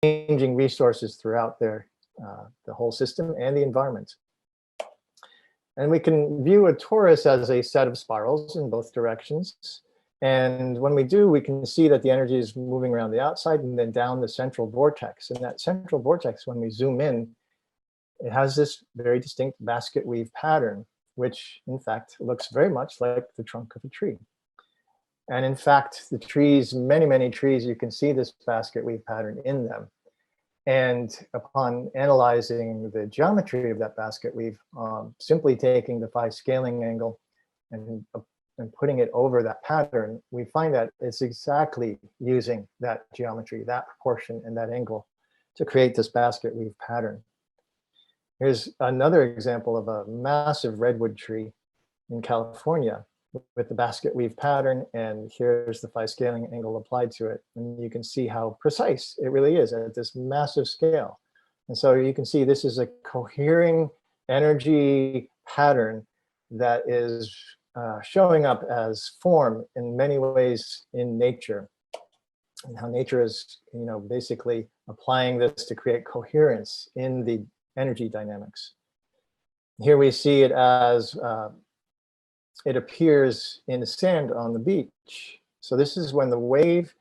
exchanging resources throughout the whole system and the environment. And we can view a torus as a set of spirals in both directions. And when we do, we can see that the energy is moving around the outside and then down the central vortex. And that central vortex, when we zoom in, it has this very distinct basket weave pattern, which in fact looks very much like the trunk of a tree. And in fact, the trees, many, many trees, you can see this basket weave pattern in them. And upon analyzing the geometry of that basket weave, simply taking the phi scaling angle and putting it over that pattern, we find that it's exactly using that geometry, that proportion, and that angle to create this basket weave pattern. Here's another example of a massive redwood tree in California with the basket weave pattern, and here's the phi scaling angle applied to it. And you can see how precise it really is at this massive scale. And so you can see this is a cohering energy pattern that is showing up as form in many ways in nature, and how nature is, basically applying this to create coherence in the energy dynamics. Here we see it as it appears in the sand on the beach. So this is when the wave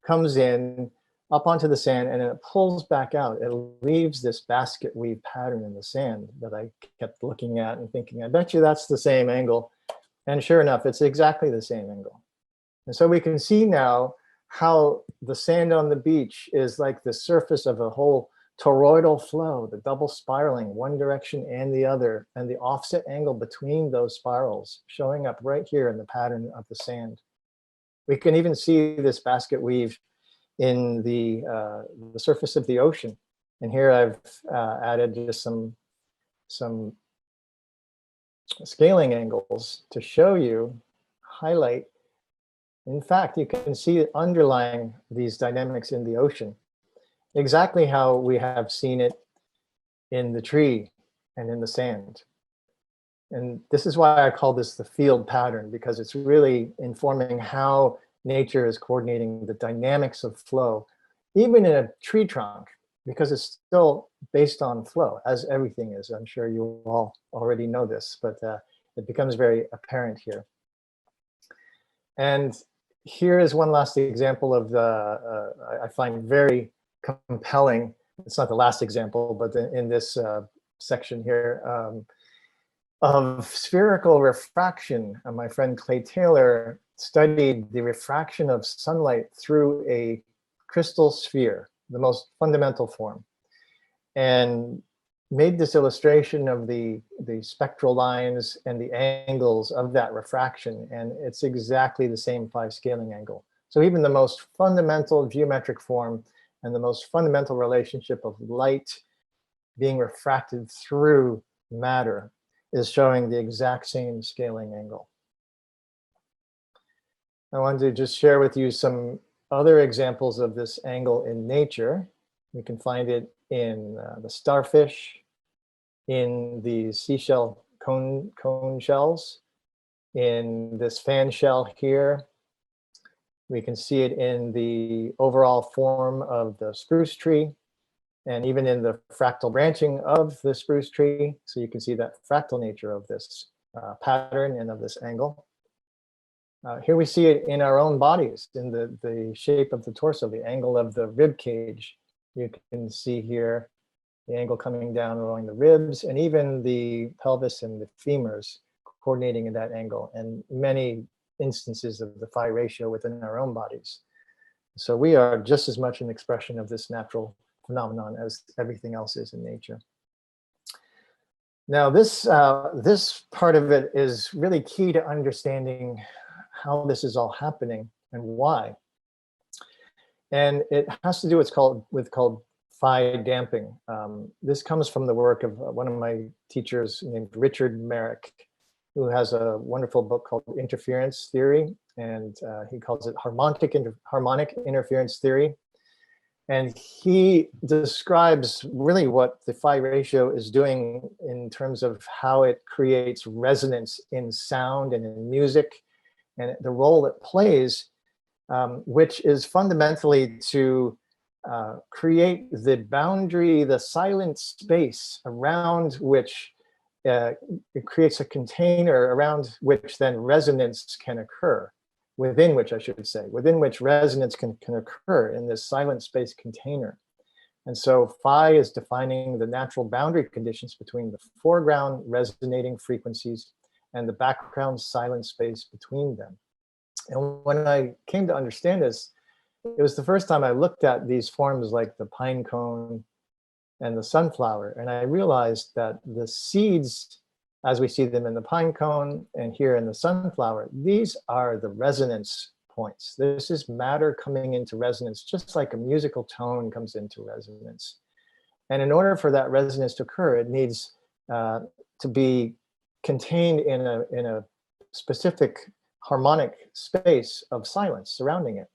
comes in up onto the sand and then it pulls back out. It leaves this basket weave pattern in the sand that I kept looking at and thinking, I bet you that's the same angle. And sure enough, it's exactly the same angle. And so we can see now how the sand on the beach is like the surface of a whole toroidal flow, the double spiraling, one direction and the other, and the offset angle between those spirals showing up right here in the pattern of the sand. We can even see this basket weave in the surface of the ocean. And here I've added just some scaling angles to show you, highlight. In fact, you can see underlying these dynamics in the ocean, exactly how we have seen it in the tree and in the sand. And this is why I call this the field pattern, because it's really informing how nature is coordinating the dynamics of flow, even in a tree trunk, because it's still based on flow, as everything is. I'm sure you all already know this, but it becomes very apparent here. And here is one last example of the, I find very compelling. It's not the last example, but in this section here, of spherical refraction. My friend Clay Taylor studied the refraction of sunlight through a crystal sphere, the most fundamental form, and made this illustration of the spectral lines and the angles of that refraction, and it's exactly the same phi scaling angle. So even the most fundamental geometric form and the most fundamental relationship of light being refracted through matter is showing the exact same scaling angle. I wanted to just share with you some other examples of this angle in nature. You can find it in the starfish, in the seashell cone shells, in this fan shell here. We can see it in the overall form of the spruce tree, and even in the fractal branching of the spruce tree. So you can see that fractal nature of this pattern and of this angle. Here we see it in our own bodies, in the shape of the torso, the angle of the rib cage. You can see here the angle coming down along the ribs, and even the pelvis and the femurs coordinating in that angle, and many instances of the phi ratio within our own bodies. So we are just as much an expression of this natural phenomenon as everything else is in nature. Now this part of it is really key to understanding how this is all happening and why. And it has to do with what's called Phi damping. This comes from the work of one of my teachers named Richard Merrick, who has a wonderful book called Interference Theory, and he calls it Harmonic Interference Theory. And he describes really what the phi ratio is doing in terms of how it creates resonance in sound and in music, and the role it plays, which is fundamentally to create the boundary, the silent space around which it creates a container around which then resonance can occur, within which I should say, within which resonance can occur in this silent space container. And so phi is defining the natural boundary conditions between the foreground resonating frequencies and the background silent space between them. And when I came to understand this, it was the first time I looked at these forms like the pine cone and the sunflower, and I realized that the seeds, as we see them in the pine cone and here in the sunflower, these are the resonance points. This is matter coming into resonance, just like a musical tone comes into resonance. And in order for that resonance to occur, it needs to be contained in a specific harmonic space of silence surrounding it.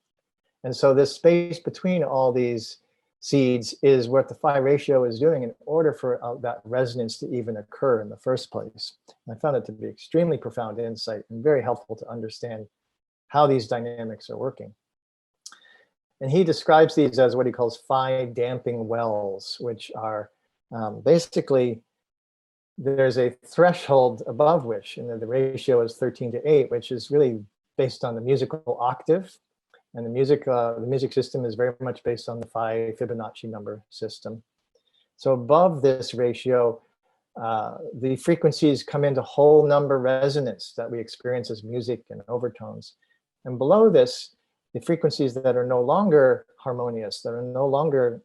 And so this space between all these seeds is what the phi ratio is doing in order for that resonance to even occur in the first place. And I found it to be extremely profound insight and very helpful to understand how these dynamics are working. And he describes these as what he calls phi damping wells, which are basically, there's a threshold above which, and the ratio is 13:8, which is really based on the musical octave. And the music system is very much based on the phi Fibonacci number system. So above this ratio, the frequencies come into whole number resonance that we experience as music and overtones. And below this, the frequencies that are no longer harmonious, that are no longer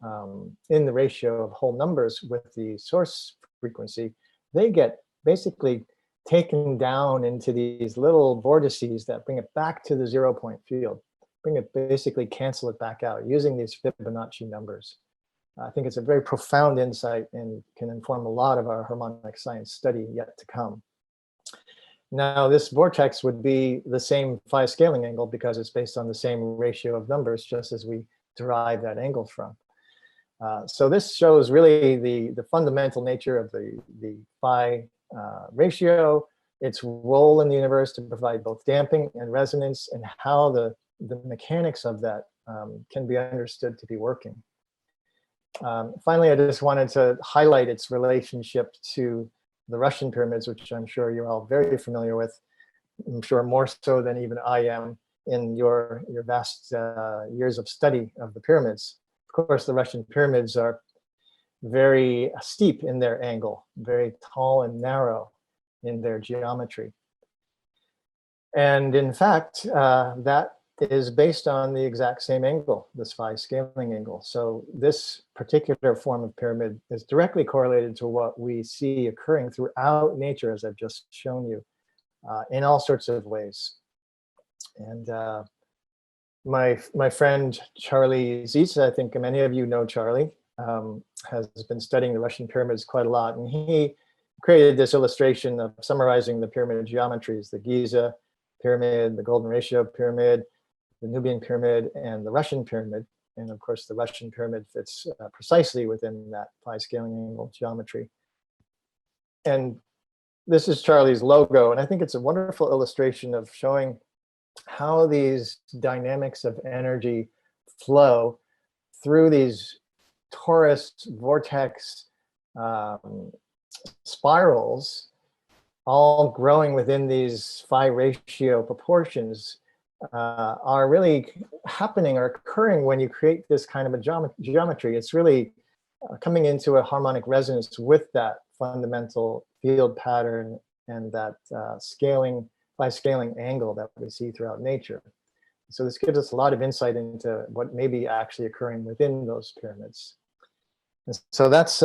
in the ratio of whole numbers with the source frequency, they get basically taken down into these little vortices that bring it back to the 0-point field. Basically cancel it back out using these Fibonacci numbers. I think it's a very profound insight and can inform a lot of our harmonic science study yet to come. Now, this vortex would be the same phi scaling angle because it's based on the same ratio of numbers, just as we derive that angle from. So this shows really the fundamental nature of the phi ratio, its role in the universe to provide both damping and resonance, and how the mechanics of that can be understood to be working. Finally, I just wanted to highlight its relationship to the Russian pyramids, which I'm sure you're all very familiar with. I'm sure more so than even I am in your vast years of study of the pyramids. Of course, the Russian pyramids are very steep in their angle, very tall and narrow in their geometry. And in fact, that is based on the exact same angle, this phi scaling angle. So this particular form of pyramid is directly correlated to what we see occurring throughout nature, as I've just shown you, in all sorts of ways. And my friend Charlie Zietz, I think many of you know Charlie, has been studying the Russian pyramids quite a lot, and he created this illustration of summarizing the pyramid geometries, the Giza pyramid, the Golden Ratio pyramid, the Nubian pyramid, and the Russian pyramid. And of course, the Russian pyramid fits precisely within that phi scaling angle geometry. And this is Charlie's logo, and I think it's a wonderful illustration of showing how these dynamics of energy flow through these torus vortex spirals, all growing within these phi ratio proportions, are really happening or occurring when you create this kind of a geometry. It's really coming into a harmonic resonance with that fundamental field pattern and that phi scaling angle that we see throughout nature. So this gives us a lot of insight into what may be actually occurring within those pyramids. And so that's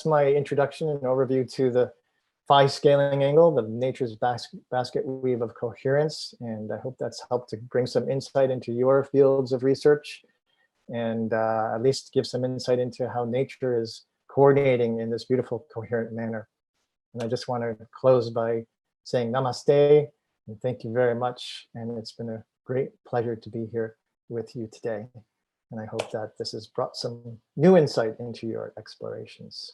my introduction and overview to the phi scaling angle, the nature's basket weave of coherence. And I hope that's helped to bring some insight into your fields of research and at least give some insight into how nature is coordinating in this beautiful, coherent manner. And I just want to close by saying namaste and thank you very much. And it's been a great pleasure to be here with you today. And I hope that this has brought some new insight into your explorations.